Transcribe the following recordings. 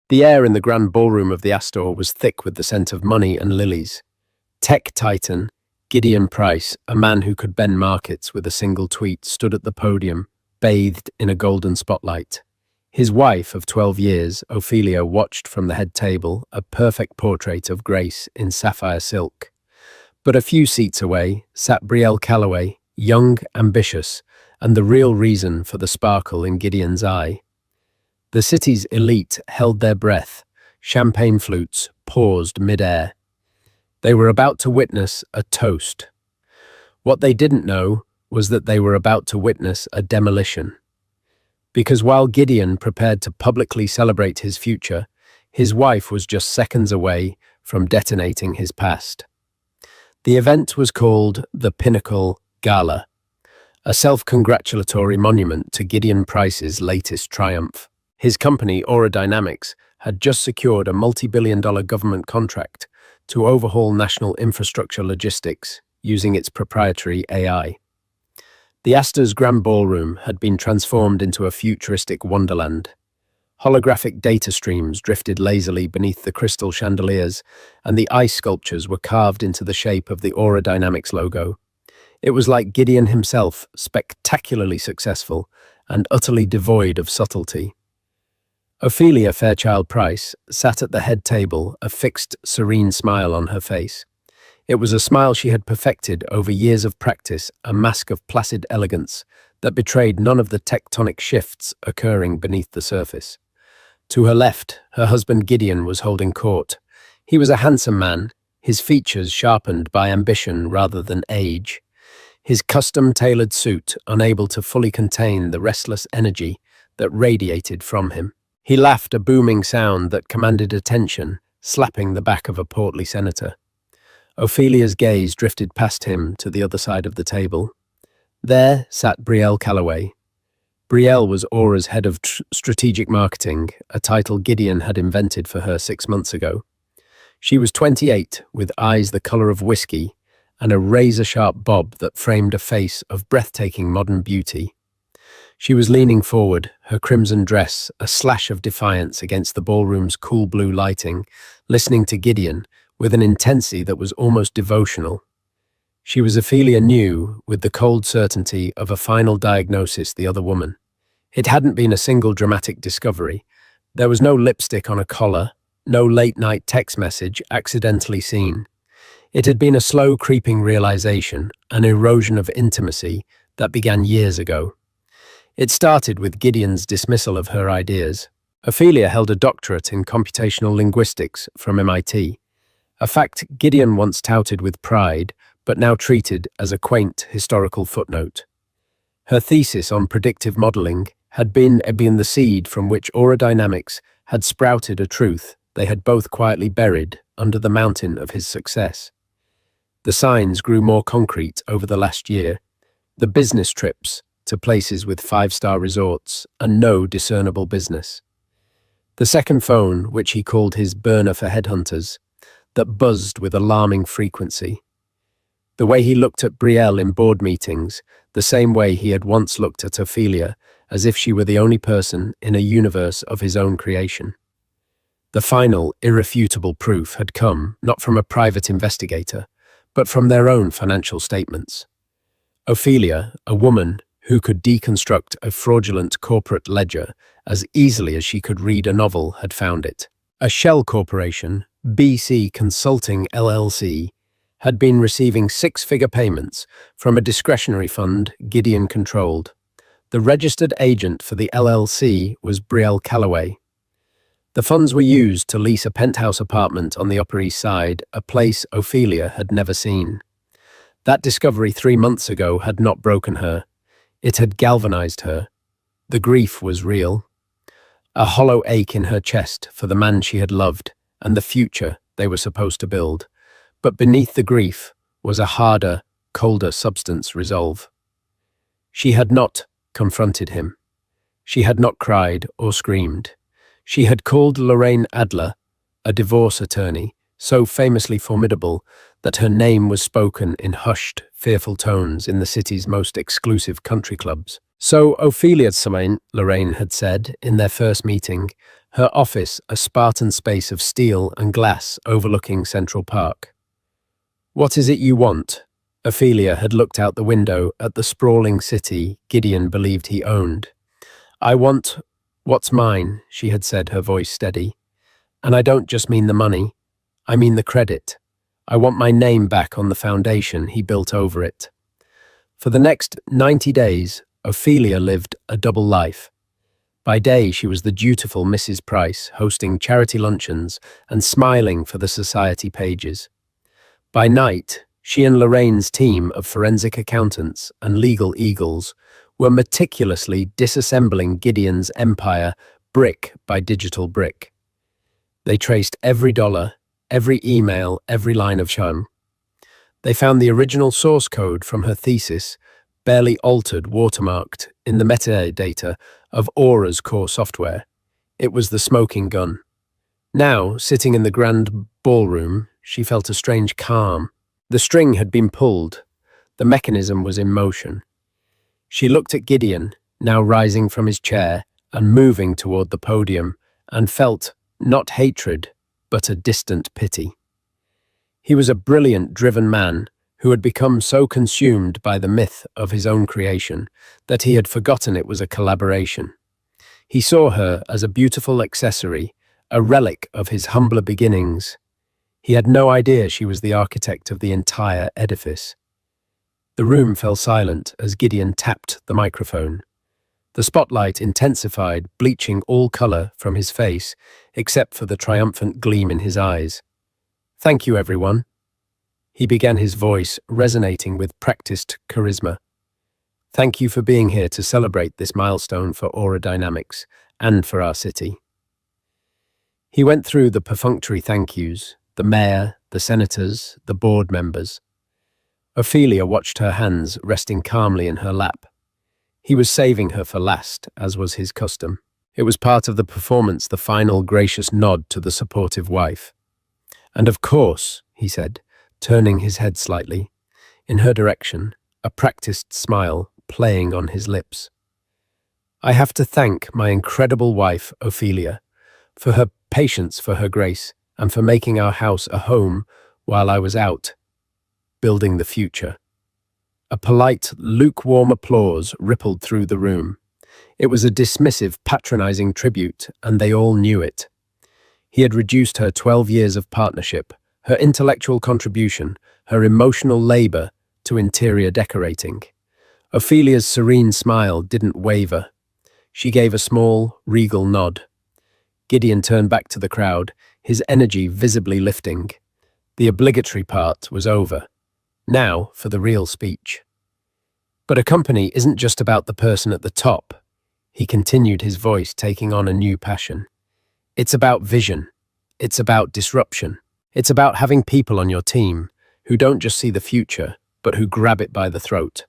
The air in the grand ballroom of the Astor was thick with the scent of money and lilies. Tech titan Gideon Price, a man who could bend markets with a single tweet, stood at the podium, bathed in a golden spotlight. His wife of 12 years, Ophelia, watched from the head table, a perfect portrait of grace in sapphire silk. But a few seats away sat Brielle Calloway, young, ambitious, and the real reason for the sparkle in Gideon's eye. The city's elite held their breath, champagne flutes paused mid-air. They were about to witness a toast. What they didn't know was that they were about to witness a demolition. Because while Gideon prepared to publicly celebrate his future, his wife was just seconds away from detonating his past. The event was called the Pinnacle Gala, a self-congratulatory monument to Gideon Price's latest triumph. His company, Aura Dynamics, had just secured a multi-billion-dollar government contract to overhaul national infrastructure logistics using its proprietary AI. The Astor's Grand Ballroom had been transformed into a futuristic wonderland. Holographic data streams drifted lazily beneath the crystal chandeliers, and the ice sculptures were carved into the shape of the Aura Dynamics logo. It was like Gideon himself, spectacularly successful and utterly devoid of subtlety. Ophelia Fairchild Price sat at the head table, a fixed, serene smile on her face. It was a smile she had perfected over years of practice, a mask of placid elegance that betrayed none of the tectonic shifts occurring beneath the surface. To her left, her husband Gideon was holding court. He was a handsome man, his features sharpened by ambition rather than age. His custom-tailored suit unable to fully contain the restless energy that radiated from him. He laughed, a booming sound that commanded attention, slapping the back of a portly senator. Ophelia's gaze drifted past him to the other side of the table. There sat Brielle Calloway. Brielle was Aura's head of strategic marketing, a title Gideon had invented for her 6 months ago. She was 28, with eyes the color of whiskey and a razor-sharp bob that framed a face of breathtaking modern beauty. She was leaning forward, her crimson dress a slash of defiance against the ballroom's cool blue lighting, listening to Gideon with an intensity that was almost devotional. She was, Ophelia knew, with the cold certainty of a final diagnosis, the other woman. It hadn't been a single dramatic discovery. There was no lipstick on a collar, no late-night text message accidentally seen. It had been a slow creeping realization, an erosion of intimacy that began years ago. It started with Gideon's dismissal of her ideas. Ophelia held a doctorate in computational linguistics from MIT, a fact Gideon once touted with pride, but now treated as a quaint historical footnote. Her thesis on predictive modeling had been the seed from which Aura Dynamics had sprouted a truth they had both quietly buried under the mountain of his success. The signs grew more concrete over the last year. The business trips to places with 5-star resorts and no discernible business. The second phone, which he called his burner for headhunters, that buzzed with alarming frequency. The way he looked at Brielle in board meetings, the same way he had once looked at Ophelia, as if she were the only person in a universe of his own creation. The final, irrefutable proof had come not from a private investigator, but from their own financial statements. Ophelia, a woman who could deconstruct a fraudulent corporate ledger as easily as she could read a novel, had found it. A shell corporation, BC Consulting LLC, had been receiving 6-figure payments from a discretionary fund Gideon controlled. The registered agent for the LLC was Brielle Calloway. The funds were used to lease a penthouse apartment on the Upper East Side, a place Ophelia had never seen. That discovery 3 months ago had not broken her. It had galvanized her. The grief was real. A hollow ache in her chest for the man she had loved and the future they were supposed to build. But beneath the grief was a harder, colder substance, resolve. She had not confronted him. She had not cried or screamed. She had called Lorraine Adler, a divorce attorney, so famously formidable that her name was spoken in hushed, fearful tones in the city's most exclusive country clubs. So Ophelia Samain, Lorraine had said in their first meeting, Her office, a Spartan space of steel and glass overlooking Central Park. "What is it you want?" Ophelia had looked out the window at the sprawling city Gideon believed he owned. "I want what's mine," she had said, her voice steady. "And I don't just mean the money, I mean the credit. I want my name back on the foundation he built over it." For the next 90 days, Ophelia lived a double life. By day, she was the dutiful Mrs. Price, hosting charity luncheons and smiling for the society pages. By night, she and Lorraine's team of forensic accountants and legal eagles were meticulously disassembling Gideon's empire brick by digital brick. They traced every dollar, every email, every line of charm. They found the original source code from her thesis, barely altered, watermarked in the metadata of Aura's core software. It was the smoking gun. Now, sitting in the grand ballroom, she felt a strange calm. The string had been pulled. The mechanism was in motion. She looked at Gideon, now rising from his chair and moving toward the podium, and felt not hatred, but a distant pity. He was a brilliant, driven man who had become so consumed by the myth of his own creation that he had forgotten it was a collaboration. He saw her as a beautiful accessory, a relic of his humbler beginnings. He had no idea she was the architect of the entire edifice. The room fell silent as Gideon tapped the microphone. The spotlight intensified, bleaching all color from his face, except for the triumphant gleam in his eyes. "Thank you, everyone." He began, his voice resonating with practiced charisma. "Thank you for being here to celebrate this milestone for Aura Dynamics and for our city." He went through the perfunctory thank yous, the mayor, the senators, the board members. Ophelia watched her hands resting calmly in her lap. He was saving her for last, as was his custom. It was part of the performance, the final gracious nod to the supportive wife. "And of course," he said, turning his head slightly in her direction, a practiced smile playing on his lips, "I have to thank my incredible wife, Ophelia, for her patience, for her grace, and for making our house a home while I was out building the future." A polite, lukewarm applause rippled through the room. It was a dismissive, patronizing tribute, and they all knew it. He had reduced her 12 years of partnership, her intellectual contribution, her emotional labor, to interior decorating. Ophelia's serene smile didn't waver. She gave a small, regal nod. Gideon turned back to the crowd, his energy visibly lifting. The obligatory part was over. Now for the real speech. "But a company isn't just about the person at the top," he continued, his voice taking on a new passion. "It's about vision. It's about disruption. It's about having people on your team who don't just see the future, but who grab it by the throat.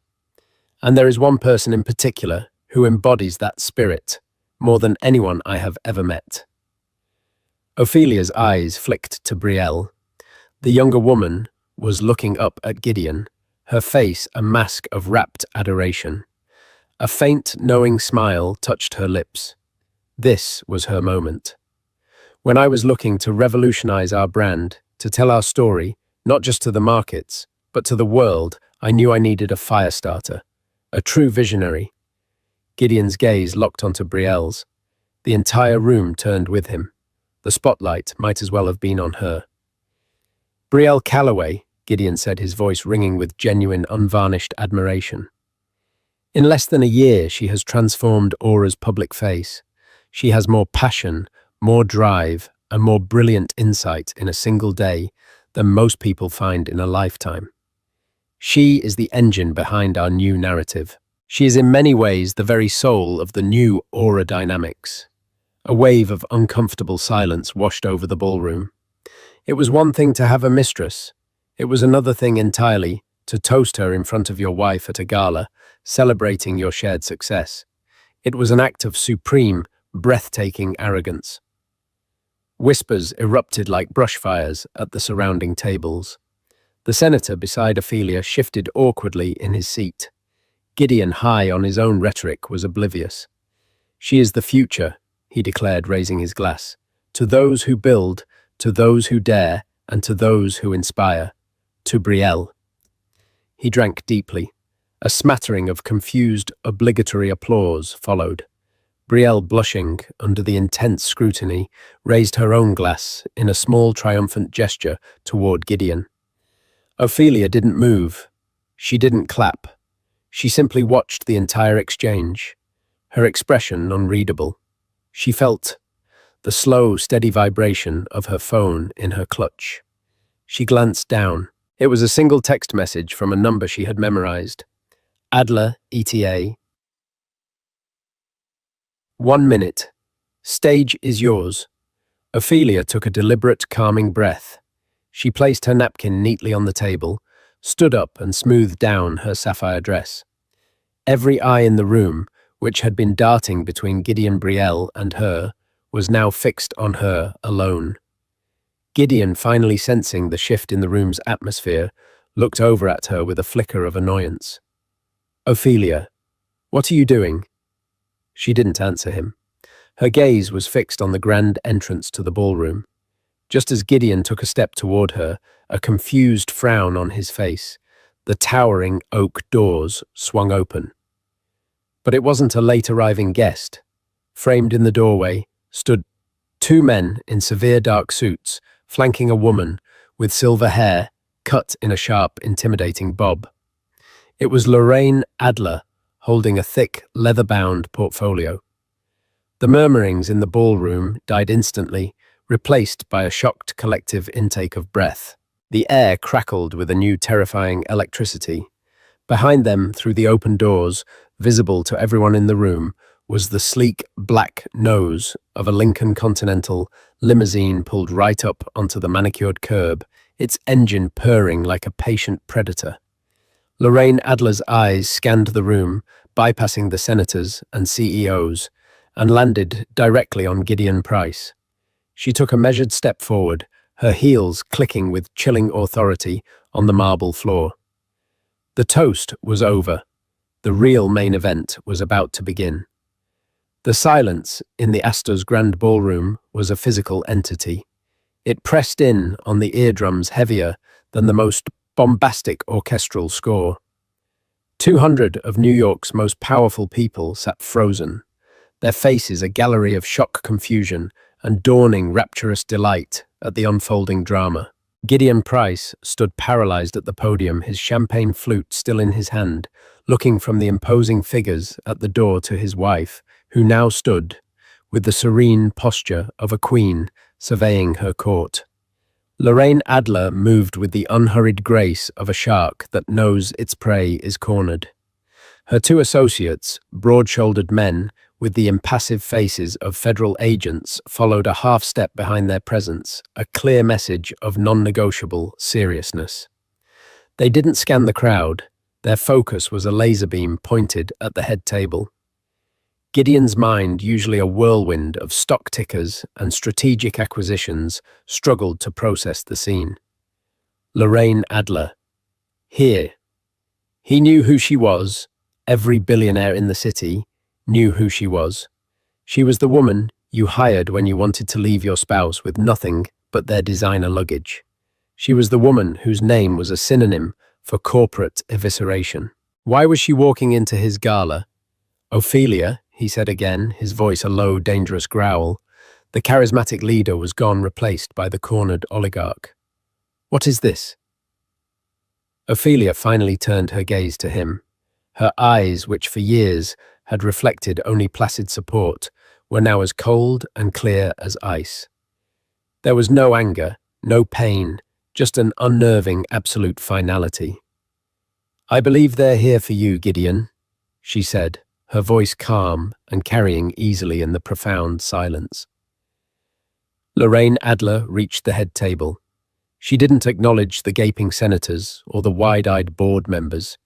And there is one person in particular who embodies that spirit more than anyone I have ever met." Ophelia's eyes flicked to Brielle. The younger woman was looking up at Gideon, her face a mask of rapt adoration. A faint, knowing smile touched her lips. This was her moment. "When I was looking to revolutionize our brand, to tell our story, not just to the markets, but to the world, I knew I needed a fire starter, a true visionary." Gideon's gaze locked onto Brielle's. The entire room turned with him. The spotlight might as well have been on her. "Brielle Calloway," Gideon said, his voice ringing with genuine, unvarnished admiration. "In less than a year, she has transformed Aura's public face. She has more passion, more drive, and more brilliant insight in a single day than most people find in a lifetime. She is the engine behind our new narrative. She is in many ways the very soul of the new Aura Dynamics." A wave of uncomfortable silence washed over the ballroom. It was one thing to have a mistress. It was another thing entirely to toast her in front of your wife at a gala, celebrating your shared success. It was an act of supreme, breathtaking arrogance. Whispers erupted like brush fires at the surrounding tables. The senator beside Ophelia shifted awkwardly in his seat. Gideon, high on his own rhetoric, was oblivious. "She is the future," he declared, raising his glass. To those who build, to those who dare, and to those who inspire. To Brielle. He drank deeply. A smattering of confused, obligatory applause followed. Brielle, blushing under the intense scrutiny, raised her own glass in a small, triumphant gesture toward Gideon. Ophelia didn't move. She didn't clap. She simply watched the entire exchange, her expression unreadable. She felt the slow, steady vibration of her phone in her clutch. She glanced down. It was a single text message from a number she had memorized. Adler, ETA. 1 minute. Stage is yours. Ophelia took a deliberate, calming breath. She placed her napkin neatly on the table, stood up and smoothed down her sapphire dress. Every eye in the room, which had been darting between Gideon Brielle and her, was now fixed on her alone. Gideon, finally sensing the shift in the room's atmosphere, looked over at her with a flicker of annoyance. Ophelia, what are you doing? She didn't answer him. Her gaze was fixed on the grand entrance to the ballroom. Just as Gideon took a step toward her, a confused frown on his face, the towering oak doors swung open. But it wasn't a late-arriving guest. Framed in the doorway stood 2 men in severe dark suits, flanking a woman with silver hair cut in a sharp, intimidating bob. It was Lorraine Adler, holding a thick, leather-bound portfolio. The murmurings in the ballroom died instantly, replaced by a shocked collective intake of breath. The air crackled with a new terrifying electricity. Behind them, through the open doors, visible to everyone in the room, was the sleek black nose of a Lincoln Continental limousine pulled right up onto the manicured curb, its engine purring like a patient predator. Lorraine Adler's eyes scanned the room, bypassing the senators and CEOs, and landed directly on Gideon Price. She took a measured step forward, her heels clicking with chilling authority on the marble floor. The toast was over. The real main event was about to begin. The silence in the Astor's grand ballroom was a physical entity. It pressed in on the eardrums heavier than the most bombastic orchestral score. 200 of New York's most powerful people sat frozen, their faces a gallery of shock, confusion, and dawning rapturous delight at the unfolding drama. Gideon Price stood paralyzed at the podium, his champagne flute still in his hand, looking from the imposing figures at the door to his wife, who now stood, with the serene posture of a queen, surveying her court. Lorraine Adler moved with the unhurried grace of a shark that knows its prey is cornered. Her 2 associates, broad-shouldered men with the impassive faces of federal agents, followed a half-step behind their presence, a clear message of non-negotiable seriousness. They didn't scan the crowd. Their focus was a laser beam pointed at the head table. Gideon's mind, usually a whirlwind of stock tickers and strategic acquisitions, struggled to process the scene. Lorraine Adler. Here. He knew who she was. Every billionaire in the city knew who she was. She was the woman you hired when you wanted to leave your spouse with nothing but their designer luggage. She was the woman whose name was a synonym for corporate evisceration. Why was she walking into his gala? Ophelia, he said again, his voice a low, dangerous growl. The charismatic leader was gone, replaced by the cornered oligarch. What is this? Ophelia finally turned her gaze to him. Her eyes, which for years had reflected only placid support, were now as cold and clear as ice. There was no anger, no pain, just an unnerving absolute finality. I believe they're here for you, Gideon, she said, her voice calm and carrying easily in the profound silence. Lorraine Adler reached the head table. She didn't acknowledge the gaping senators or the wide-eyed board members.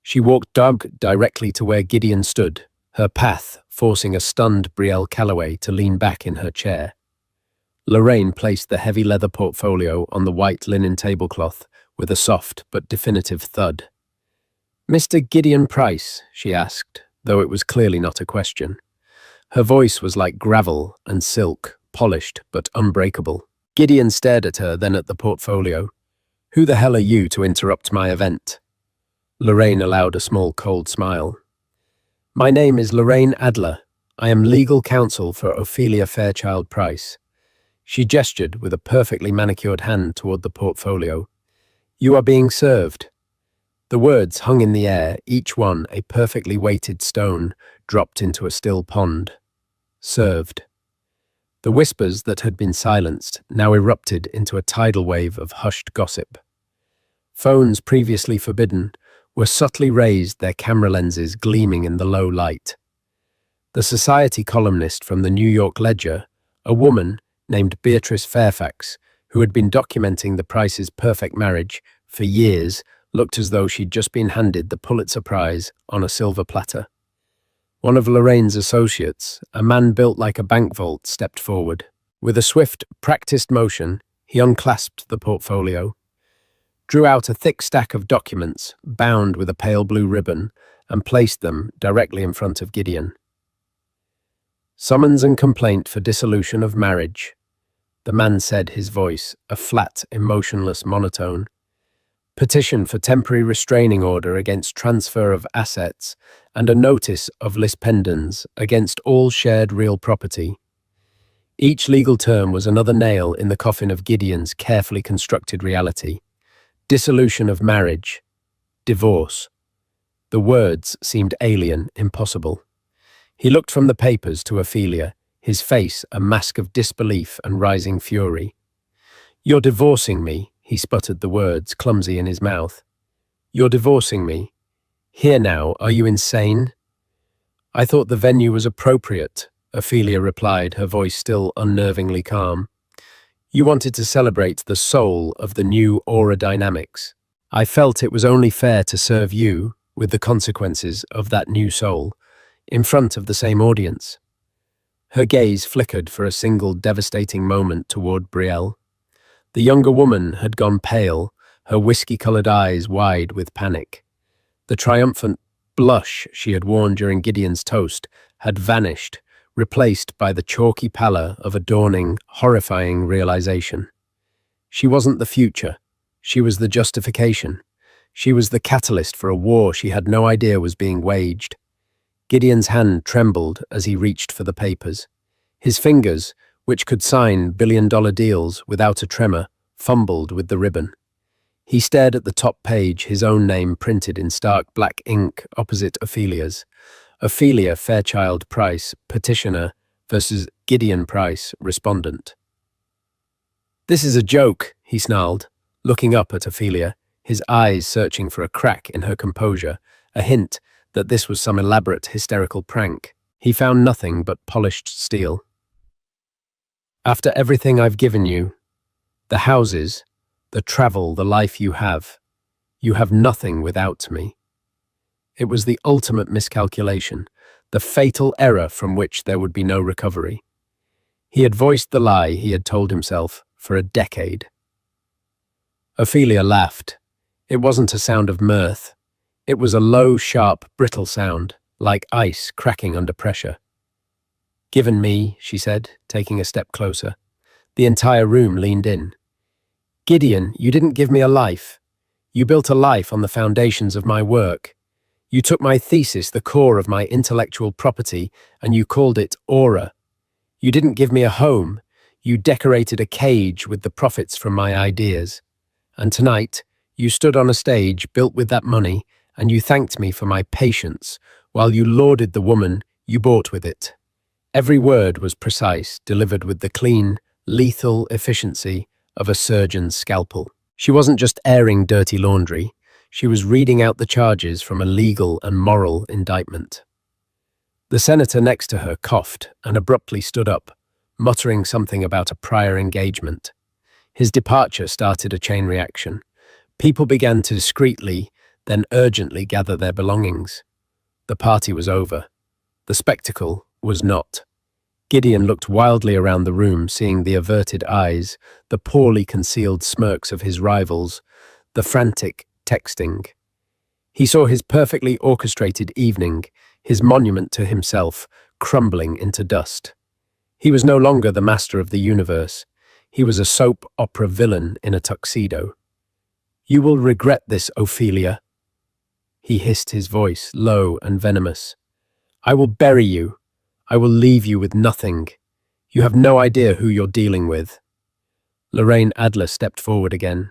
She walked directly to where Gideon stood, her path forcing a stunned Brielle Calloway to lean back in her chair. Lorraine placed the heavy leather portfolio on the white linen tablecloth with a soft but definitive thud. Mr. Gideon Price, she asked, though it was clearly not a question. Her voice was like gravel and silk, polished but unbreakable. Gideon stared at her, then at the portfolio. "Who the hell are you to interrupt my event?" Lorraine allowed a small cold smile. "My name is Lorraine Adler. I am legal counsel for Ophelia Fairchild Price." She gestured with a perfectly manicured hand toward the portfolio. "You are being served." The words hung in the air, each one a perfectly weighted stone dropped into a still pond. Served. The whispers that had been silenced now erupted into a tidal wave of hushed gossip. Phones previously forbidden were subtly raised, their camera lenses gleaming in the low light. The society columnist from the New York Ledger, a woman named Beatrice Fairfax, who had been documenting the Price's perfect marriage for years, looked as though she'd just been handed the Pulitzer Prize on a silver platter. One of Lorraine's associates, a man built like a bank vault, stepped forward. With a swift, practiced motion, he unclasped the portfolio, drew out a thick stack of documents bound with a pale blue ribbon, and placed them directly in front of Gideon. "Summons and complaint for dissolution of marriage," the man said, his voice a flat, emotionless monotone. "Petition for temporary restraining order against transfer of assets and a notice of lis pendens against all shared real property." Each legal term was another nail in the coffin of Gideon's carefully constructed reality. Dissolution of marriage. Divorce. The words seemed alien, impossible. He looked from the papers to Ophelia, his face a mask of disbelief and rising fury. "You're divorcing me," he sputtered the words, clumsy in his mouth. "You're divorcing me. Here now, are you insane?" "I thought the venue was appropriate," Ophelia replied, her voice still unnervingly calm. "You wanted to celebrate the soul of the new aura dynamics. I felt it was only fair to serve you with the consequences of that new soul, in front of the same audience." Her gaze flickered for a single devastating moment toward Brielle. The younger woman had gone pale, her whiskey-colored eyes wide with panic. The triumphant blush she had worn during Gideon's toast had vanished, replaced by the chalky pallor of a dawning, horrifying realization. She wasn't the future. She was the justification. She was the catalyst for a war she had no idea was being waged. Gideon's hand trembled as he reached for the papers. His fingers, which could sign billion-dollar deals without a tremor, fumbled with the ribbon. He stared at the top page, his own name printed in stark black ink opposite Ophelia's. Ophelia Fairchild Price, petitioner, versus Gideon Price, respondent. "This is a joke," he snarled, looking up at Ophelia, his eyes searching for a crack in her composure, a hint that this was some elaborate hysterical prank. He found nothing but polished steel. "After everything I've given you, the houses, the travel, the life you have nothing without me." It was the ultimate miscalculation, the fatal error from which there would be no recovery. He had voiced the lie he had told himself for a decade. Ophelia laughed. It wasn't a sound of mirth. It was a low, sharp, brittle sound, like ice cracking under pressure. "Given me," she said, taking a step closer. The entire room leaned in. "Gideon, you didn't give me a life. You built a life on the foundations of my work. You took my thesis, the core of my intellectual property, and you called it aura. You didn't give me a home. You decorated a cage with the profits from my ideas. And tonight, you stood on a stage built with that money, and you thanked me for my patience, while you lauded the woman you bought with it." Every word was precise, delivered with the clean, lethal efficiency of a surgeon's scalpel. She wasn't just airing dirty laundry. She was reading out the charges from a legal and moral indictment. The senator next to her coughed and abruptly stood up, muttering something about a prior engagement. His departure started a chain reaction. People began to discreetly, then urgently gather their belongings. The party was over. The spectacle was not. Gideon looked wildly around the room, seeing the averted eyes, the poorly concealed smirks of his rivals, the frantic texting. He saw his perfectly orchestrated evening, his monument to himself, crumbling into dust. He was no longer the master of the universe. He was a soap opera villain in a tuxedo. "You will regret this, Ophelia," he hissed, his voice low and venomous. "I will bury you. I will leave you with nothing. You have no idea who you're dealing with." Lorraine Adler stepped forward again.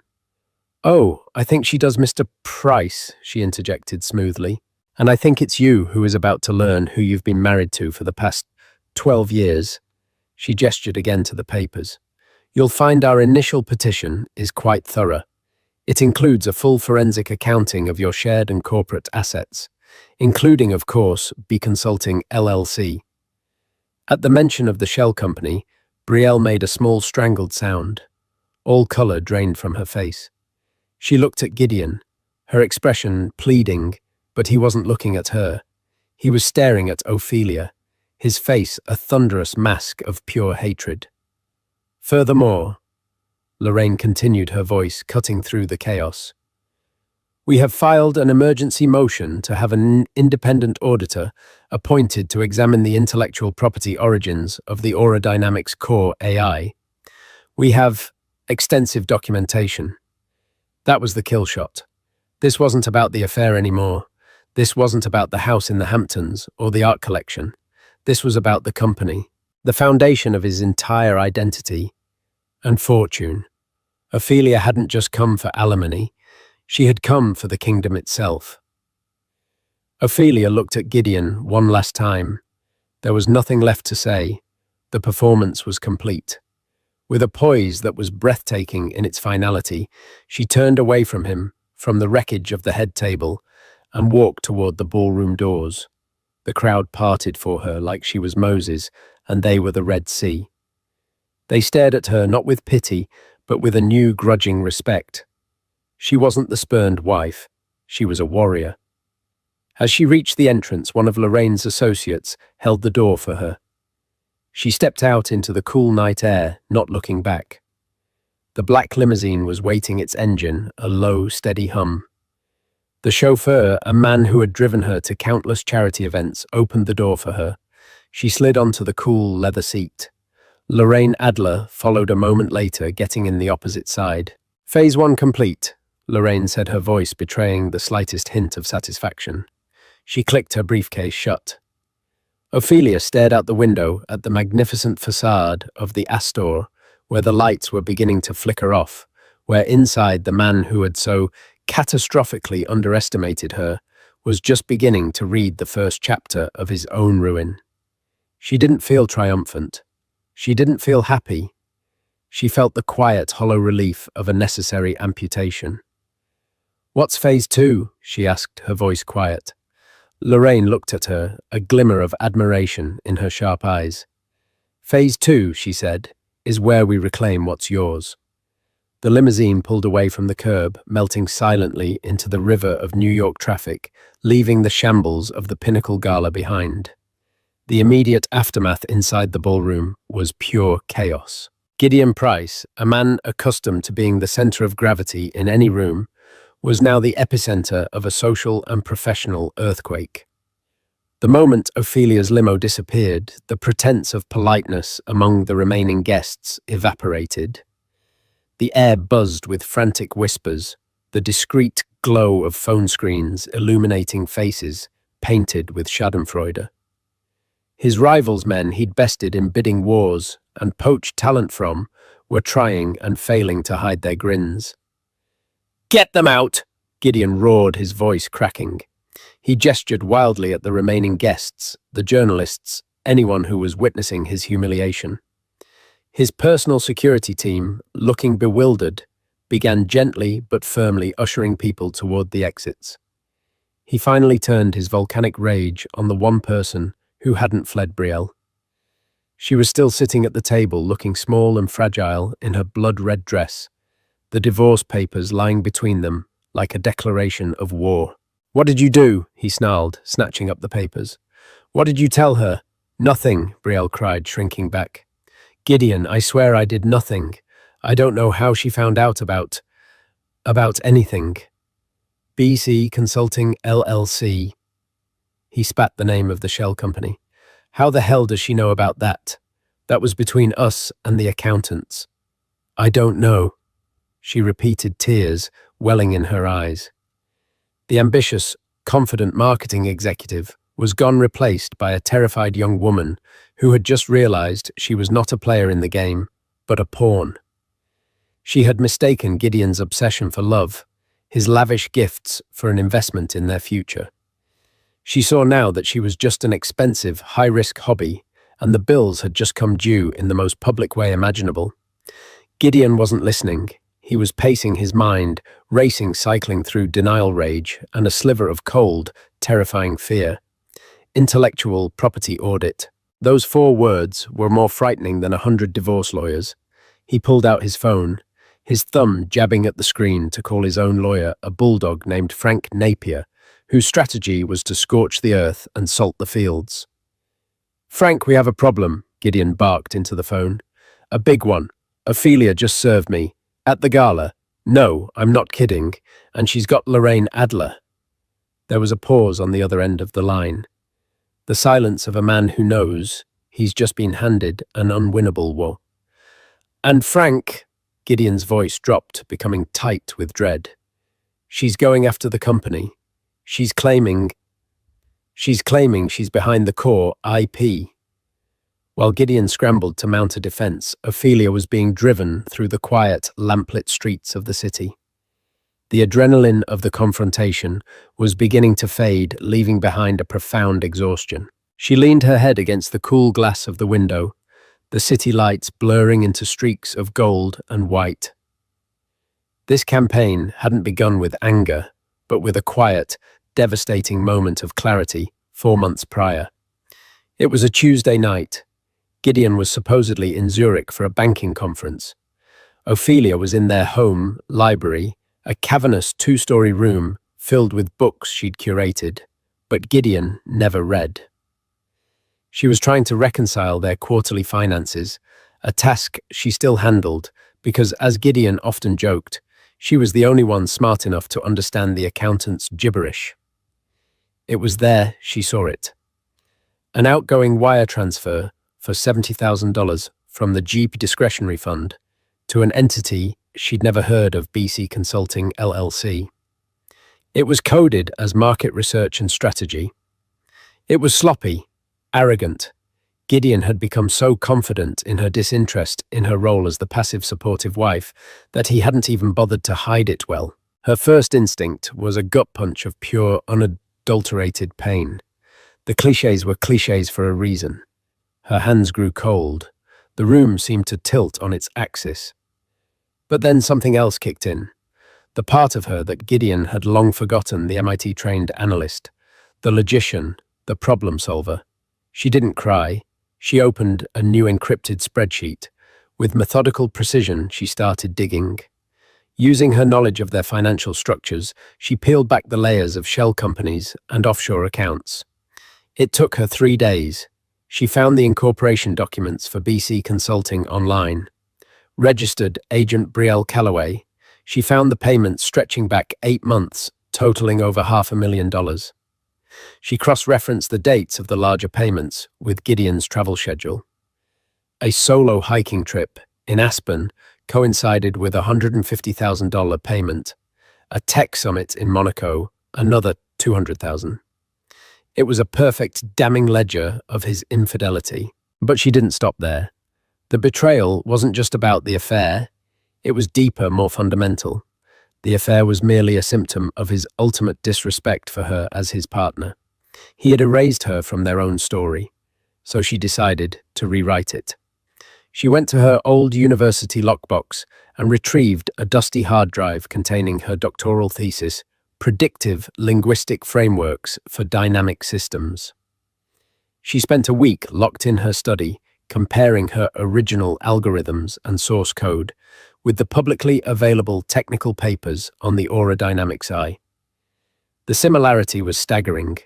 "Oh, I think she does Mr. Price," she interjected smoothly. "And I think it's you who is about to learn who you've been married to for the past 12 years. She gestured again to the papers. "You'll find our initial petition is quite thorough. It includes a full forensic accounting of your shared and corporate assets, including, of course, B Consulting LLC. At the mention of the shell company, Brielle made a small strangled sound. All color drained from her face. She looked at Gideon, her expression pleading, but he wasn't looking at her. He was staring at Ophelia, his face a thunderous mask of pure hatred. "Furthermore," Lorraine continued, her voice cutting through the chaos, "we have filed an emergency motion to have an independent auditor appointed to examine the intellectual property origins of the Aura Dynamics Core AI. We have extensive documentation." That was the kill shot. This wasn't about the affair anymore. This wasn't about the house in the Hamptons or the art collection. This was about the company, the foundation of his entire identity and fortune. Ophelia hadn't just come for alimony. She had come for the kingdom itself. Ophelia looked at Gideon one last time. There was nothing left to say. The performance was complete. With a poise that was breathtaking in its finality, she turned away from him, from the wreckage of the head table, and walked toward the ballroom doors. The crowd parted for her like she was Moses, and they were the Red Sea. They stared at her not with pity, but with a new grudging respect. She wasn't the spurned wife. She was a warrior. As she reached the entrance, one of Lorraine's associates held the door for her. She stepped out into the cool night air, not looking back. The black limousine was waiting its engine, a low, steady hum. The chauffeur, a man who had driven her to countless charity events, opened the door for her. She slid onto the cool leather seat. Lorraine Adler followed a moment later, getting in the opposite side. "Phase 1 complete," Lorraine said, her voice betraying the slightest hint of satisfaction. She clicked her briefcase shut. Ophelia stared out the window at the magnificent facade of the Astor, where the lights were beginning to flicker off, where inside the man who had so catastrophically underestimated her was just beginning to read the first chapter of his own ruin. She didn't feel triumphant. She didn't feel happy. She felt the quiet, hollow relief of a necessary amputation. "What's phase 2?" she asked, her voice quiet. Lorraine looked at her, a glimmer of admiration in her sharp eyes. "Phase 2, she said, is where we reclaim what's yours." The limousine pulled away from the curb, melting silently into the river of New York traffic, leaving the shambles of the Pinnacle Gala behind. The immediate aftermath inside the ballroom was pure chaos. Gideon Price, a man accustomed to being the center of gravity in any room, was now the epicenter of a social and professional earthquake. The moment Ophelia's limo disappeared, the pretense of politeness among the remaining guests evaporated. The air buzzed with frantic whispers, the discreet glow of phone screens illuminating faces painted with schadenfreude. His rivals, men he'd bested in bidding wars and poached talent from, were trying and failing to hide their grins. "Get them out!" Gideon roared, his voice cracking. He gestured wildly at the remaining guests, the journalists, anyone who was witnessing his humiliation. His personal security team, looking bewildered, began gently but firmly ushering people toward the exits. He finally turned his volcanic rage on the one person who hadn't fled Brielle. She was still sitting at the table, looking small and fragile in her blood-red dress, the divorce papers lying between them like a declaration of war. "What did you do?" he snarled, snatching up the papers. "What did you tell her?" "Nothing," Brielle cried, shrinking back. "Gideon, I swear I did nothing. I don't know how she found out about anything." "BC Consulting LLC." He spat the name of the shell company. How the hell does she know about that? That was between us and the accountants. I don't know, she repeated, tears welling in her eyes. The ambitious, confident marketing executive was gone, replaced by a terrified young woman who had just realized she was not a player in the game, but a pawn. She had mistaken Gideon's obsession for love, his lavish gifts for an investment in their future. She saw now that she was just an expensive, high-risk hobby, and the bills had just come due in the most public way imaginable. Gideon wasn't listening. He was pacing his mind, racing, cycling through denial rage and a sliver of cold, terrifying fear. Intellectual property audit. Those 4 words were more frightening than 100 divorce lawyers. He pulled out his phone, his thumb jabbing at the screen to call his own lawyer, a bulldog named Frank Napier, whose strategy was to scorch the earth and salt the fields. "Frank, we have a problem," Gideon barked into the phone. "A big one. Ophelia just served me. At the gala. No, I'm not kidding. And she's got Lorraine Adler." There was a pause on the other end of the line. The silence of a man who knows he's just been handed an unwinnable war. "And Frank," Gideon's voice dropped, becoming tight with dread. "She's going after the company. She's claiming she's behind the core IP." While Gideon scrambled to mount a defense, Ophelia was being driven through the quiet, lamplit streets of the city. The adrenaline of the confrontation was beginning to fade, leaving behind a profound exhaustion. She leaned her head against the cool glass of the window, the city lights blurring into streaks of gold and white. This campaign hadn't begun with anger, but with a quiet, devastating moment of clarity 4 months prior. It was a Tuesday night. Gideon was supposedly in Zurich for a banking conference. Ophelia was in their home library, a cavernous 2-story room filled with books she'd curated, but Gideon never read. She was trying to reconcile their quarterly finances, a task she still handled because, as Gideon often joked, she was the only one smart enough to understand the accountant's gibberish. It was there she saw it. An outgoing wire transfer for $70,000 from the Jeep discretionary fund to an entity she'd never heard of, BC Consulting LLC. It was coded as market research and strategy. It was sloppy, arrogant. Gideon had become so confident in her disinterest in her role as the passive supportive wife that he hadn't even bothered to hide it well. Her first instinct was a gut punch of pure, unadulterated pain. The clichés were clichés for a reason. Her hands grew cold. The room seemed to tilt on its axis. But then something else kicked in. The part of her that Gideon had long forgotten, the MIT-trained analyst, the logician, the problem solver. She didn't cry. She opened a new encrypted spreadsheet. With methodical precision, she started digging. Using her knowledge of their financial structures, she peeled back the layers of shell companies and offshore accounts. It took her 3 days. She found the incorporation documents for BC Consulting online. Registered agent Brielle Calloway. She found the payments stretching back 8 months, totaling over $500,000. She cross-referenced the dates of the larger payments with Gideon's travel schedule. A solo hiking trip in Aspen coincided with a $150,000 payment. A tech summit in Monaco, another $200,000. It was a perfect, damning ledger of his infidelity. But she didn't stop there. The betrayal wasn't just about the affair. It was deeper, more fundamental. The affair was merely a symptom of his ultimate disrespect for her as his partner. He had erased her from their own story, so she decided to rewrite it. She went to her old university lockbox and retrieved a dusty hard drive containing her doctoral thesis, Predictive Linguistic Frameworks for Dynamic Systems. She spent a week locked in her study, comparing her original algorithms and source code with the publicly available technical papers on the aerodynamics eye. The similarity was staggering.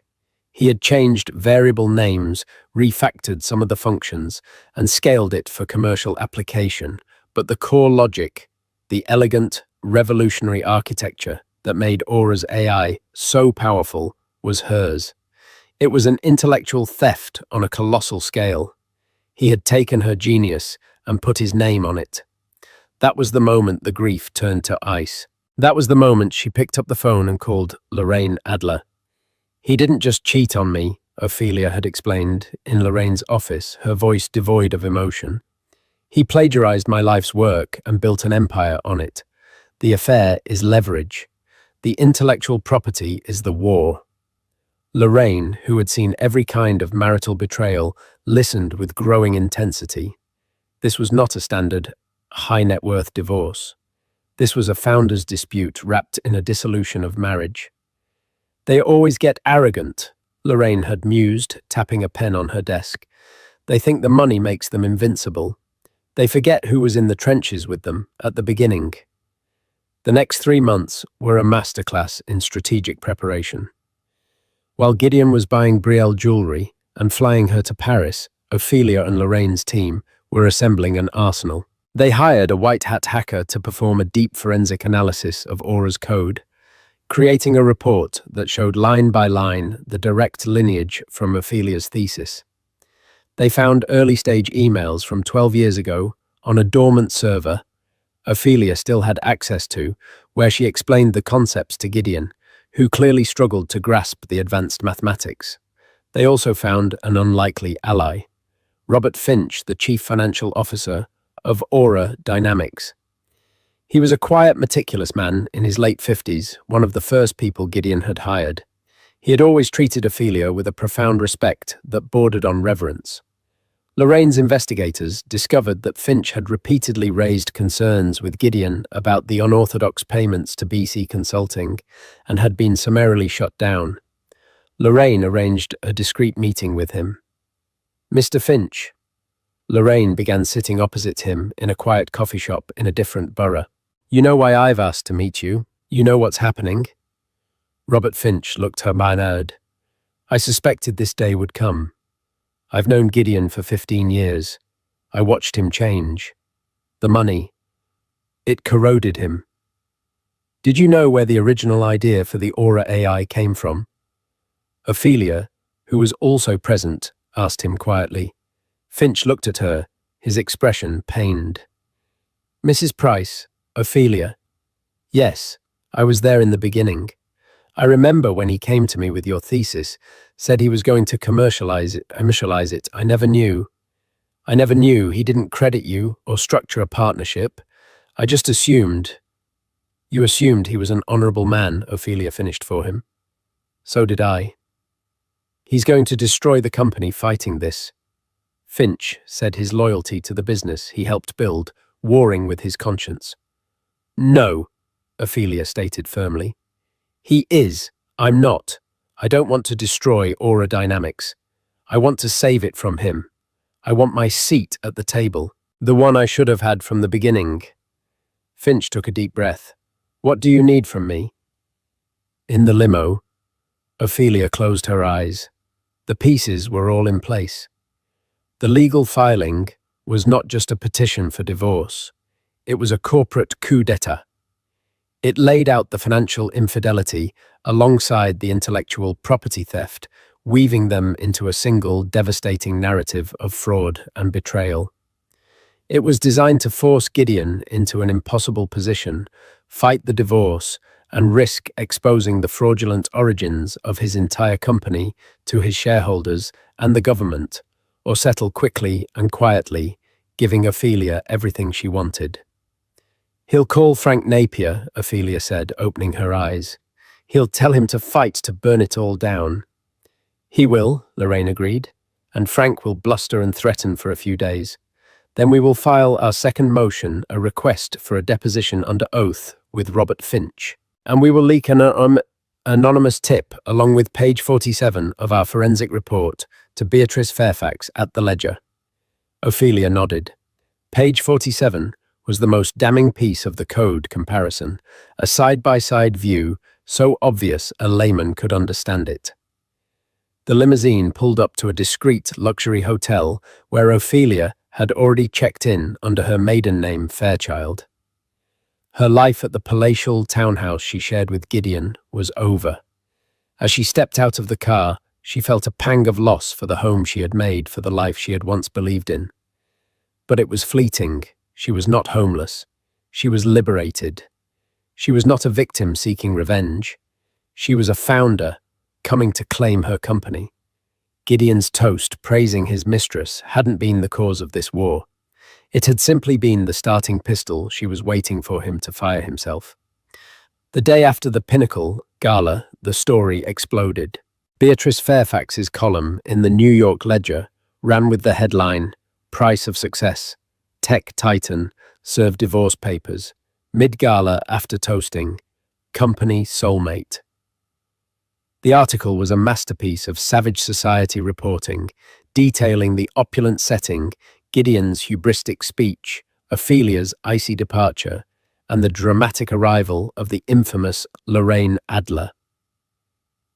He had changed variable names, refactored some of the functions, and scaled it for commercial application, but the core logic, the elegant, revolutionary architecture that made Aura's AI so powerful, was hers. It was an intellectual theft on a colossal scale. He had taken her genius and put his name on it. That was the moment the grief turned to ice. That was the moment she picked up the phone and called Lorraine Adler. He didn't just cheat on me, Ophelia had explained in Lorraine's office, her voice devoid of emotion. He plagiarized my life's work and built an empire on it. The affair is leverage. The intellectual property is the war. Lorraine, who had seen every kind of marital betrayal, listened with growing intensity. This was not a standard high-net-worth divorce. This was a founder's dispute wrapped in a dissolution of marriage. They always get arrogant, Lorraine had mused, tapping a pen on her desk. They think the money makes them invincible. They forget who was in the trenches with them at the beginning. The next 3 months were a masterclass in strategic preparation. While Gideon was buying Brielle jewelry and flying her to Paris, Ophelia and Lorraine's team were assembling an arsenal. They hired a white-hat hacker to perform a deep forensic analysis of Aura's code, creating a report that showed line by line the direct lineage from Ophelia's thesis. They found early-stage emails from 12 years ago on a dormant server Ophelia still had access to, where she explained the concepts to Gideon, who clearly struggled to grasp the advanced mathematics. They also found an unlikely ally, Robert Finch, the chief financial officer of Aura Dynamics. He was a quiet, meticulous man in his late 50s, one of the first people Gideon had hired. He had always treated Ophelia with a profound respect that bordered on reverence. Lorraine's investigators discovered that Finch had repeatedly raised concerns with Gideon about the unorthodox payments to BC Consulting and had been summarily shut down. Lorraine arranged a discreet meeting with him. "Mr. Finch." Lorraine began sitting opposite him in a quiet coffee shop in a different borough. "You know why I've asked to meet you? You know what's happening?" Robert Finch looked her mired. "I suspected this day would come. I've known Gideon for 15 years. I watched him change. The money. It corroded him. Did you know where the original idea for the Aura AI came from?" Ophelia, who was also present, asked him quietly. Finch looked at her, his expression pained. "Mrs. Price, Ophelia. Yes, I was there in the beginning. I remember when he came to me with your thesis, said he was going to commercialize it. I never knew. He didn't credit you or structure a partnership. I just assumed." "You assumed he was an honorable man," Ophelia finished for him. "So did I. He's going to destroy the company fighting this." Finch said his loyalty to the business he helped build, warring with his conscience. "No," Ophelia stated firmly. "He is. I'm not. I don't want to destroy Aura Dynamics. I want to save it from him. I want my seat at the table, the one I should have had from the beginning." Finch took a deep breath. "What do you need from me?" In the limo, Ophelia closed her eyes. The pieces were all in place. The legal filing was not just a petition for divorce. It was a corporate coup d'etat. It laid out the financial infidelity alongside the intellectual property theft, weaving them into a single devastating narrative of fraud and betrayal. It was designed to force Gideon into an impossible position, fight the divorce, and risk exposing the fraudulent origins of his entire company to his shareholders and the government, or settle quickly and quietly, giving Ophelia everything she wanted. "He'll call Frank Napier," Ophelia said, opening her eyes. "He'll tell him to fight to burn it all down." "He will," Lorraine agreed, "and Frank will bluster and threaten for a few days. Then we will file our second motion, a request for a deposition under oath with Robert Finch. And we will leak an anonymous tip along with page 47 of our forensic report to Beatrice Fairfax at the Ledger." Ophelia nodded. Page 47 was the most damning piece of the code comparison, a side-by-side view so obvious a layman could understand it. The limousine pulled up to a discreet luxury hotel where Ophelia had already checked in under her maiden name Fairchild. Her life at the palatial townhouse she shared with Gideon was over. As she stepped out of the car, She felt a pang of loss for the home she had made, for the life she had once believed in. But it was fleeting. She was not homeless. She was liberated. She was not a victim seeking revenge. She was a founder coming to claim her company. Gideon's toast praising his mistress hadn't been the cause of this war. It had simply been the starting pistol she was waiting for him to fire himself. The day after the Pinnacle Gala, the story exploded. Beatrice Fairfax's column in the New York Ledger ran with the headline, "Price of Success. Tech Titan served divorce papers. Mid-gala after toasting. Company soulmate." The article was a masterpiece of savage society reporting, detailing the opulent setting, Gideon's hubristic speech, Ophelia's icy departure, and the dramatic arrival of the infamous Lorraine Adler.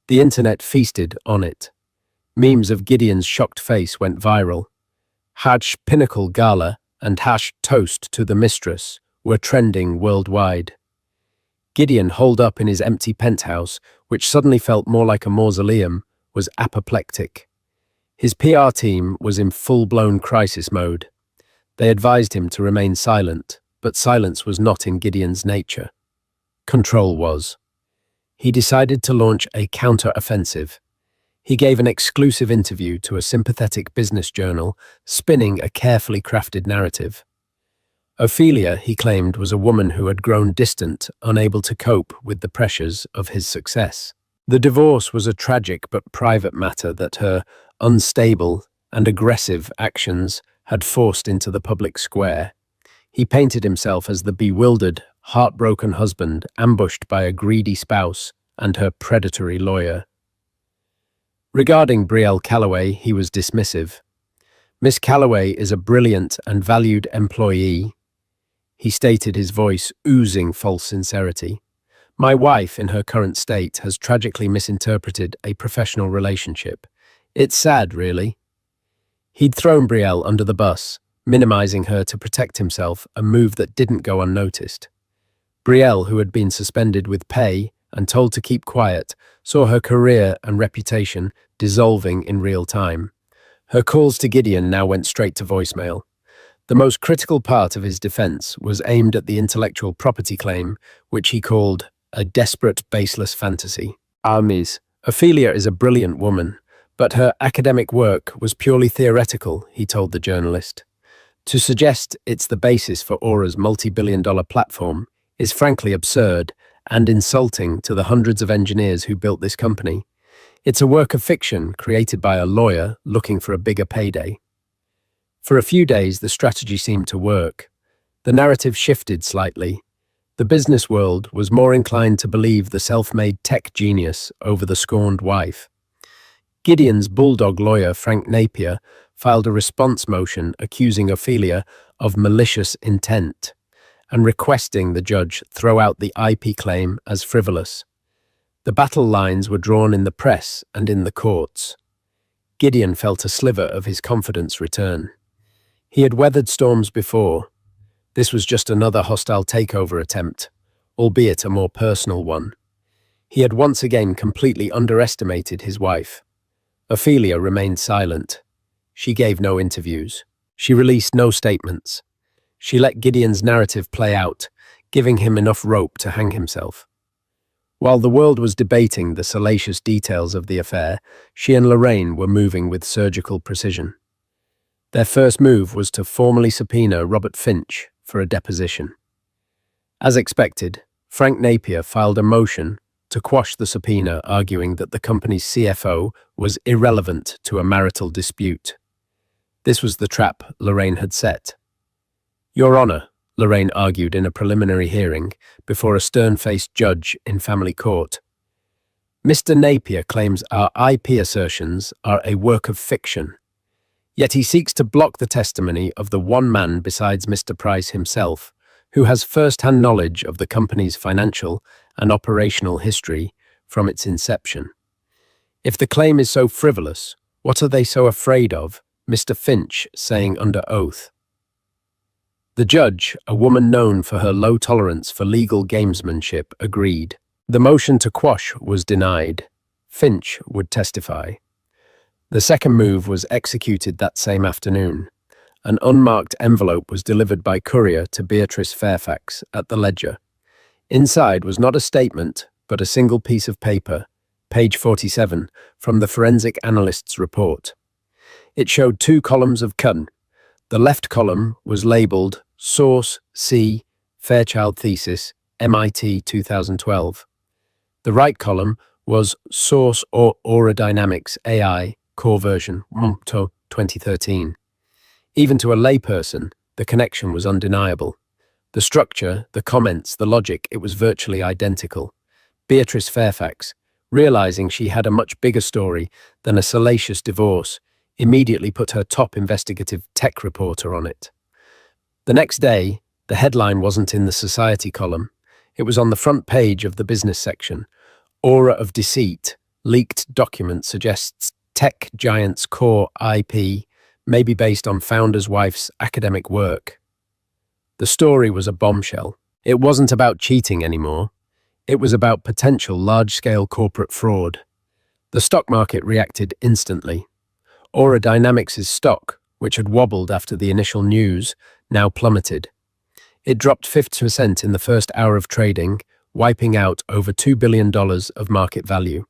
The internet feasted on it. Memes of Gideon's shocked face went viral. #Pinnacle Gala and #Toast to the Mistress were trending worldwide. Gideon, holed up in his empty penthouse, which suddenly felt more like a mausoleum, was apoplectic. His PR team was in full-blown crisis mode. They advised him to remain silent, but silence was not in Gideon's nature. Control was. He decided to launch a counter-offensive. He gave an exclusive interview to a sympathetic business journal, spinning a carefully crafted narrative. Ophelia, he claimed, was a woman who had grown distant, unable to cope with the pressures of his success. The divorce was a tragic but private matter that her unstable and aggressive actions had forced into the public square. He painted himself as the bewildered, heartbroken husband ambushed by a greedy spouse and her predatory lawyer. Regarding Brielle Calloway, he was dismissive. "Miss Calloway is a brilliant and valued employee," he stated, his voice oozing false sincerity. "My wife, in her current state, has tragically misinterpreted a professional relationship. It's sad, really." He'd thrown Brielle under the bus, minimizing her to protect himself, a move that didn't go unnoticed. Brielle, who had been suspended with pay and told to keep quiet, saw her career and reputation dissolving in real time. Her calls to Gideon now went straight to voicemail. The most critical part of his defense was aimed at the intellectual property claim, which he called a desperate, baseless fantasy. Ophelia is a brilliant woman, but her academic work was purely theoretical, he told the journalist. To suggest it's the basis for Aura's multi-billion-dollar platform is frankly absurd and insulting to the hundreds of engineers who built this company. It's a work of fiction created by a lawyer looking for a bigger payday. For a few days, the strategy seemed to work. The narrative shifted slightly. The business world was more inclined to believe the self-made tech genius over the scorned wife. Gideon's bulldog lawyer, Frank Napier, filed a response motion accusing Ophelia of malicious intent and requesting the judge throw out the IP claim as frivolous. The battle lines were drawn in the press and in the courts. Gideon felt a sliver of his confidence return. He had weathered storms before. This was just another hostile takeover attempt, albeit a more personal one. He had once again completely underestimated his wife. Ophelia remained silent. She gave no interviews. She released no statements. She let Gideon's narrative play out, giving him enough rope to hang himself. While the world was debating the salacious details of the affair, she and Lorraine were moving with surgical precision. Their first move was to formally subpoena Robert Finch for a deposition. As expected, Frank Napier filed a motion to quash the subpoena, arguing that the company's CFO was irrelevant to a marital dispute. This was the trap Lorraine had set. "Your Honor," Lorraine argued in a preliminary hearing before a stern-faced judge in family court, "Mr. Napier claims our IP assertions are a work of fiction. Yet he seeks to block the testimony of the one man besides Mr. Price himself, who has first-hand knowledge of the company's financial and operational history from its inception. If the claim is so frivolous, what are they so afraid of?" Mr. Finch saying under oath. The judge, a woman known for her low tolerance for legal gamesmanship, agreed. The motion to quash was denied. Finch would testify. The second move was executed that same afternoon. An unmarked envelope was delivered by courier to Beatrice Fairfax at the Ledger. Inside was not a statement, but a single piece of paper, page 47, from the forensic analyst's report. It showed two columns of CUN. The left column was labeled Source C, Fairchild Thesis, MIT 2012. The right column was Source or Aura Dynamics AI, Core Version 2013. Even to a layperson, the connection was undeniable. The structure, the comments, the logic, it was virtually identical. Beatrice Fairfax, realizing she had a much bigger story than a salacious divorce, immediately put her top investigative tech reporter on it. The next day, the headline wasn't in the society column. It was on the front page of the business section. Aura of deceit, leaked document suggests tech giant's core IP may be based on founder's wife's academic work. The story was a bombshell. It wasn't about cheating anymore. It was about potential large-scale corporate fraud. The stock market reacted instantly. Aura Dynamics' stock, which had wobbled after the initial news, now plummeted. It dropped 50% in the first hour of trading, wiping out over $2 billion of market value.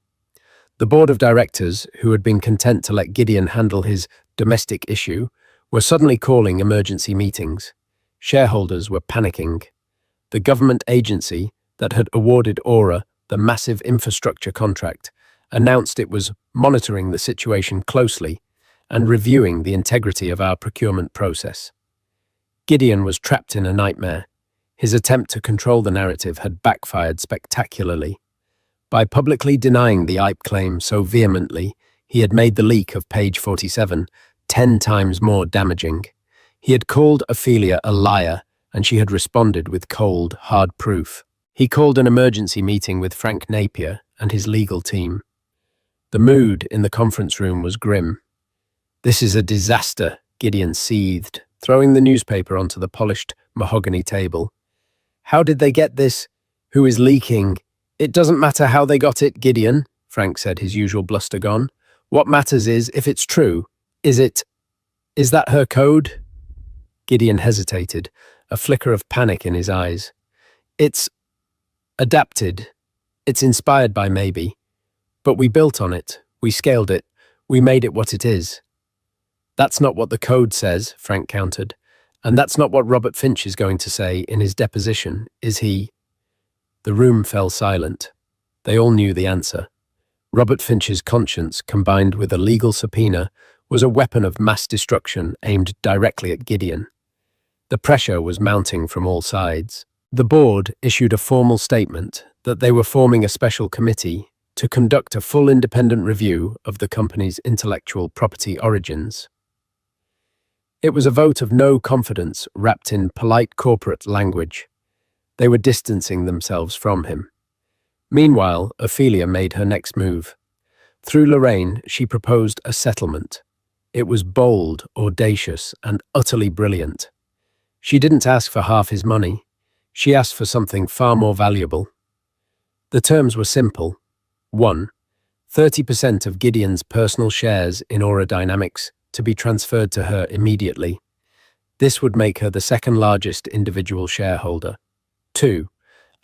The board of directors, who had been content to let Gideon handle his domestic issue, were suddenly calling emergency meetings. Shareholders were panicking. The government agency that had awarded Aura the massive infrastructure contract announced it was monitoring the situation closely and reviewing the integrity of our procurement process. Gideon was trapped in a nightmare. His attempt to control the narrative had backfired spectacularly. By publicly denying the IP claim so vehemently, he had made the leak of page 47 10 times more damaging. He had called Ophelia a liar, and she had responded with cold, hard proof. He called an emergency meeting with Frank Napier and his legal team. The mood in the conference room was grim. "This is a disaster," Gideon seethed, throwing the newspaper onto the polished mahogany table. "How did they get this? Who is leaking?" "It doesn't matter how they got it, Gideon," Frank said, his usual bluster gone. "What matters is if it's true. Is that her code?" Gideon hesitated, a flicker of panic in his eyes. "It's adapted. It's inspired by maybe. But we built on it. We scaled it. We made it what it is." "That's not what the code says," Frank countered. "And that's not what Robert Finch is going to say in his deposition, is he?" The room fell silent. They all knew the answer. Robert Finch's conscience, combined with a legal subpoena, was a weapon of mass destruction aimed directly at Gideon. The pressure was mounting from all sides. The board issued a formal statement that they were forming a special committee to conduct a full independent review of the company's intellectual property origins. It was a vote of no confidence wrapped in polite corporate language. They were distancing themselves from him. Meanwhile, Ophelia made her next move. Through Lorraine, she proposed a settlement. It was bold, audacious, and utterly brilliant. She didn't ask for half his money. She asked for something far more valuable. The terms were simple. 1. 30% of Gideon's personal shares in Aura Dynamics to be transferred to her immediately. This would make her the second largest individual shareholder. 2.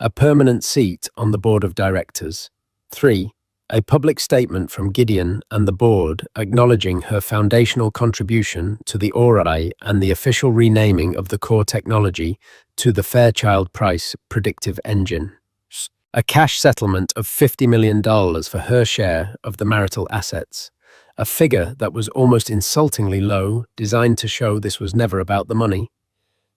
A permanent seat on the board of directors. 3. A public statement from Gideon and the board acknowledging her foundational contribution to the Aura and the official renaming of the core technology to the Fairchild Price predictive engine. A cash settlement of $50 million for her share of the marital assets. A figure that was almost insultingly low, designed to show this was never about the money.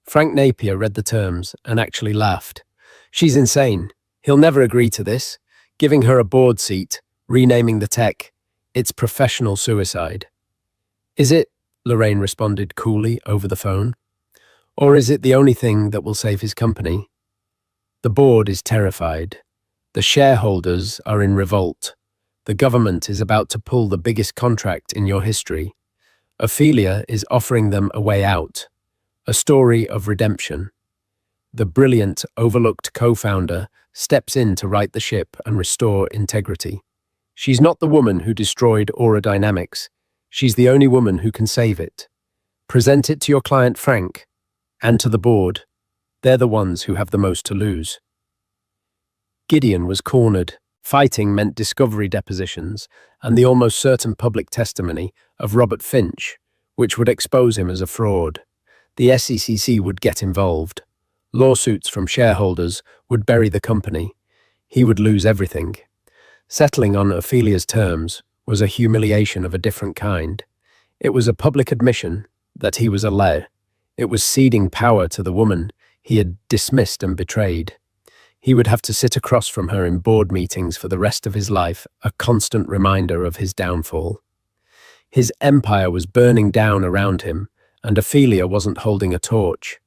Frank Napier read the terms and actually laughed. "She's insane. He'll never agree to this. Giving her a board seat, renaming the tech. It's professional suicide." "Is it?" Lorraine responded coolly over the phone. "Or is it the only thing that will save his company?" The board is terrified. The shareholders are in revolt. The government is about to pull the biggest contract in your history. Ophelia is offering them a way out. A story of redemption. The brilliant, overlooked co-founder steps in to right the ship and restore integrity. She's not the woman who destroyed Aura Dynamics. She's the only woman who can save it. Present it to your client Frank and to the board. They're the ones who have the most to lose. Gideon was cornered. Fighting meant discovery depositions and the almost certain public testimony of Robert Finch, which would expose him as a fraud. The SEC would get involved. Lawsuits from shareholders would bury the company. He would lose everything. Settling on Ophelia's terms was a humiliation of a different kind. It was a public admission that he was a liar. It was ceding power to the woman he had dismissed and betrayed. He would have to sit across from her in board meetings for the rest of his life, a constant reminder of his downfall. His empire was burning down around him, and Ophelia wasn't holding a torch.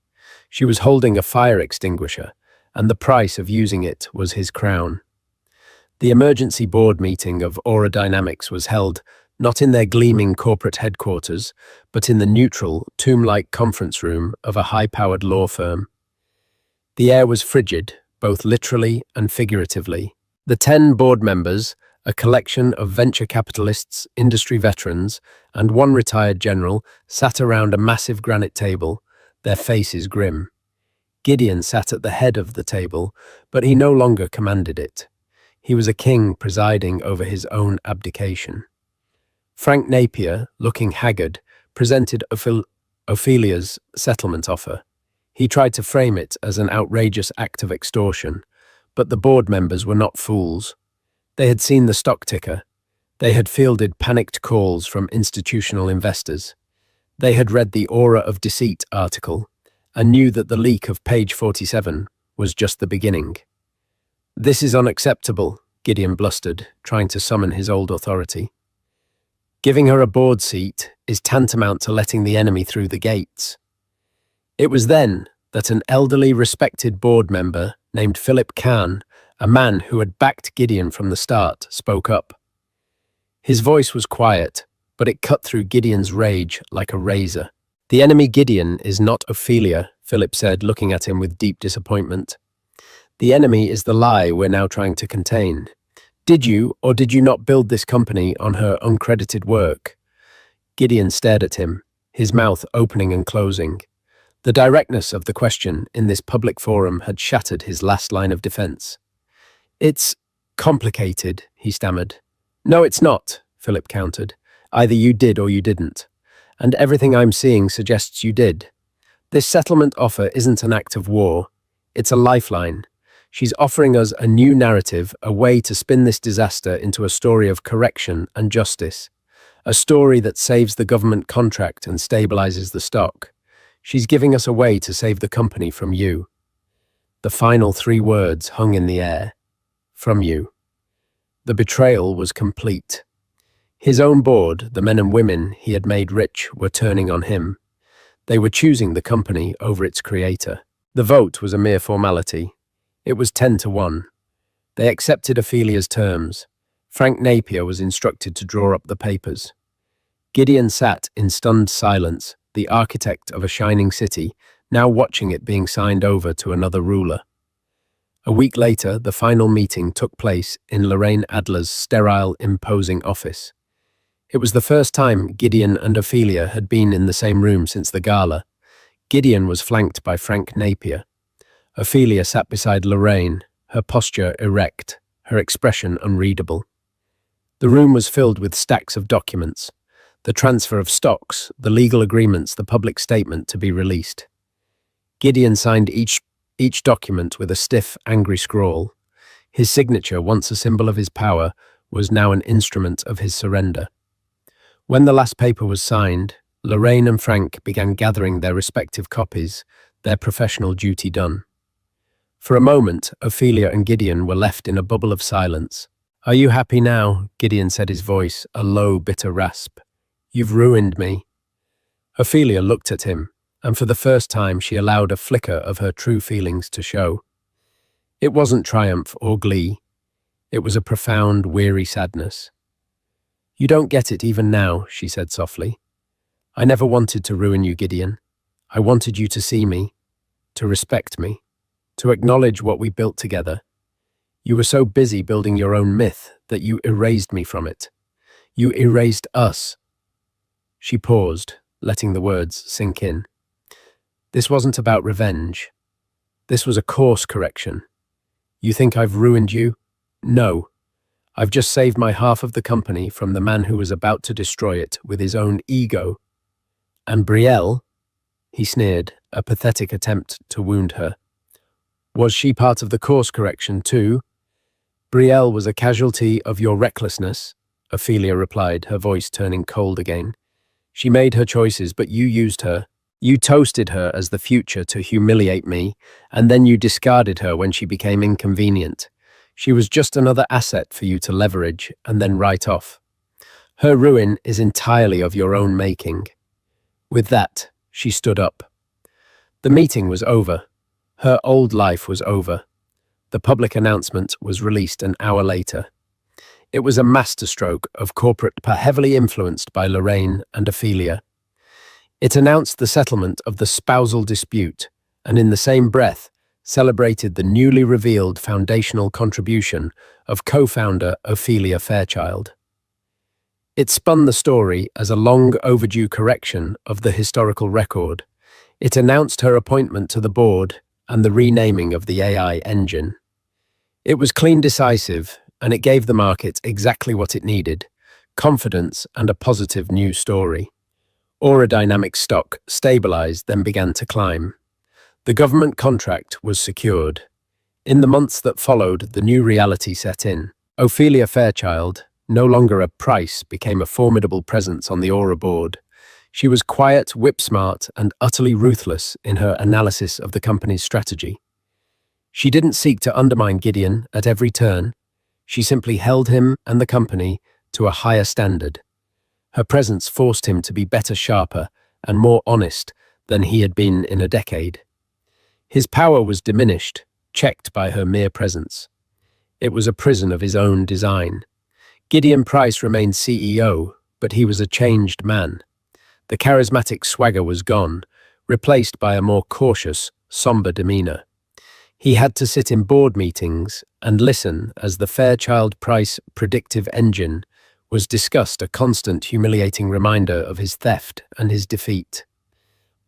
She was holding a fire extinguisher, and the price of using it was his crown. The emergency board meeting of Aura Dynamics was held not in their gleaming corporate headquarters, but in the neutral, tomb-like conference room of a high-powered law firm. The air was frigid, both literally and figuratively. The 10 board members, a collection of venture capitalists, industry veterans, and one retired general, sat around a massive granite table, their faces grim. Gideon sat at the head of the table, but he no longer commanded it. He was a king presiding over his own abdication. Frank Napier, looking haggard, presented Ophelia's settlement offer. He tried to frame it as an outrageous act of extortion, but the board members were not fools. They had seen the stock ticker. They had fielded panicked calls from institutional investors. They had read the Aura of Deceit article and knew that the leak of page 47 was just the beginning. "This is unacceptable," Gideon blustered, trying to summon his old authority. "Giving her a board seat is tantamount to letting the enemy through the gates." It was then that an elderly, respected board member named Philip Kahn, a man who had backed Gideon from the start, spoke up. His voice was quiet, but it cut through Gideon's rage like a razor. "The enemy, Gideon, is not Ophelia," Philip said, looking at him with deep disappointment. "The enemy is the lie we're now trying to contain. Did you or did you not build this company on her uncredited work?" Gideon stared at him, his mouth opening and closing. The directness of the question in this public forum had shattered his last line of defense. "It's complicated," he stammered. "No, it's not," Philip countered. "Either you did or you didn't. And everything I'm seeing suggests you did. This settlement offer isn't an act of war. It's a lifeline. She's offering us a new narrative, a way to spin this disaster into a story of correction and justice. A story that saves the government contract and stabilizes the stock. She's giving us a way to save the company from you." The final 3 words hung in the air. From you. The betrayal was complete. His own board, the men and women he had made rich, were turning on him. They were choosing the company over its creator. The vote was a mere formality. It was 10-1. They accepted Ophelia's terms. Frank Napier was instructed to draw up the papers. Gideon sat in stunned silence, the architect of a shining city, now watching it being signed over to another ruler. A week later, the final meeting took place in Lorraine Adler's sterile, imposing office. It was the first time Gideon and Ophelia had been in the same room since the gala. Gideon was flanked by Frank Napier. Ophelia sat beside Lorraine, her posture erect, her expression unreadable. The room was filled with stacks of documents, the transfer of stocks, the legal agreements, the public statement to be released. Gideon signed each document with a stiff, angry scrawl. His signature, once a symbol of his power, was now an instrument of his surrender. When the last paper was signed, Lorraine and Frank began gathering their respective copies, their professional duty done. For a moment, Ophelia and Gideon were left in a bubble of silence. "Are you happy now?" Gideon said, his voice a low, bitter rasp. "You've ruined me." Ophelia looked at him, and for the first time she allowed a flicker of her true feelings to show. It wasn't triumph or glee. It was a profound, weary sadness. "You don't get it even now," she said softly. "I never wanted to ruin you, Gideon. I wanted you to see me, to respect me, to acknowledge what we built together. You were so busy building your own myth that you erased me from it. You erased us." She paused, letting the words sink in. This wasn't about revenge. This was a course correction. You think I've ruined you? No. I've just saved my half of the company from the man who was about to destroy it with his own ego. And Brielle? He sneered, a pathetic attempt to wound her. Was she part of the course correction too? Brielle was a casualty of your recklessness, Ophelia replied, her voice turning cold again. She made her choices, but you used her. You toasted her as the future to humiliate me, and then you discarded her when she became inconvenient. She was just another asset for you to leverage and then write off. Her ruin is entirely of your own making. With that, she stood up. The meeting was over. Her old life was over. The public announcement was released an hour later. It was a masterstroke of corporate power heavily influenced by Lorraine and Ophelia. It announced the settlement of the spousal dispute, and in the same breath, celebrated the newly revealed foundational contribution of co-founder Ophelia Fairchild. It spun the story as a long overdue correction of the historical record. It announced her appointment to the board and the renaming of the AI engine. It was clean, decisive, and it gave the market exactly what it needed: confidence and a positive new story. Aerodynamic stock stabilized, then began to climb. The government contract was secured. In the months that followed, the new reality set in. Ophelia Fairchild, no longer a price, became a formidable presence on the Aura board. She was quiet, whip-smart, and utterly ruthless in her analysis of the company's strategy. She didn't seek to undermine Gideon at every turn. She simply held him and the company to a higher standard. Her presence forced him to be better, sharper, and more honest than he had been in a decade. His power was diminished, checked by her mere presence. It was a prison of his own design. Gideon Price remained CEO, but he was a changed man. The charismatic swagger was gone, replaced by a more cautious, somber demeanor. He had to sit in board meetings and listen as the Fairchild Price predictive engine was discussed, a constant, humiliating reminder of his theft and his defeat.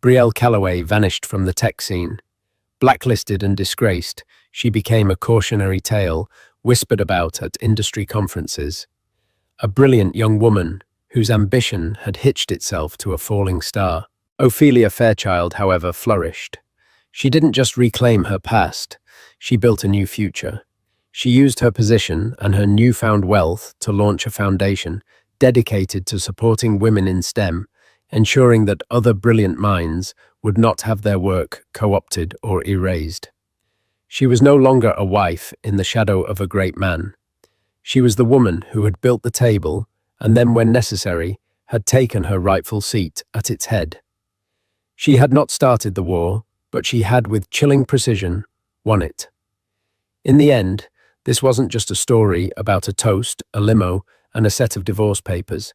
Brielle Calloway vanished from the tech scene. Blacklisted and disgraced, she became a cautionary tale whispered about at industry conferences. A brilliant young woman whose ambition had hitched itself to a falling star. Ophelia Fairchild, however, flourished. She didn't just reclaim her past, she built a new future. She used her position and her newfound wealth to launch a foundation dedicated to supporting women in STEM, ensuring that other brilliant minds would not have their work co-opted or erased. She was no longer a wife in the shadow of a great man. She was the woman who had built the table and then, when necessary, had taken her rightful seat at its head. She had not started the war, but she had, with chilling precision, won it. In the end, this wasn't just a story about a toast, a limo, and a set of divorce papers.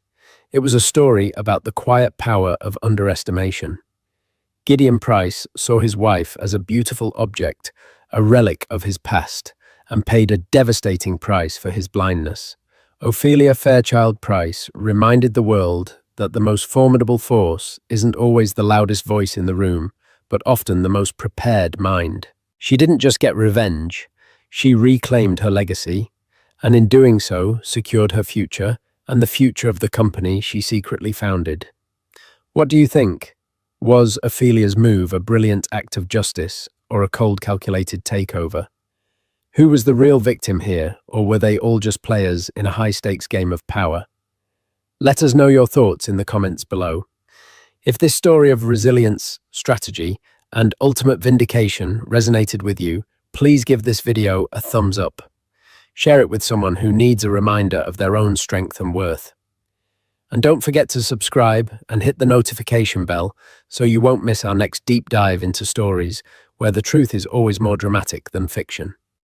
It was a story about the quiet power of underestimation. Gideon Price saw his wife as a beautiful object, a relic of his past, and paid a devastating price for his blindness. Ophelia Fairchild Price reminded the world that the most formidable force isn't always the loudest voice in the room, but often the most prepared mind. She didn't just get revenge, she reclaimed her legacy, and in doing so secured her future and the future of the company she secretly founded. What do you think? Was Ophelia's move a brilliant act of justice or a cold, calculated takeover? Who was the real victim here, or were they all just players in a high-stakes game of power? Let us know your thoughts in the comments below. If this story of resilience, strategy, and ultimate vindication resonated with you, please give this video a thumbs up. Share it with someone who needs a reminder of their own strength and worth. And don't forget to subscribe and hit the notification bell so you won't miss our next deep dive into stories where the truth is always more dramatic than fiction.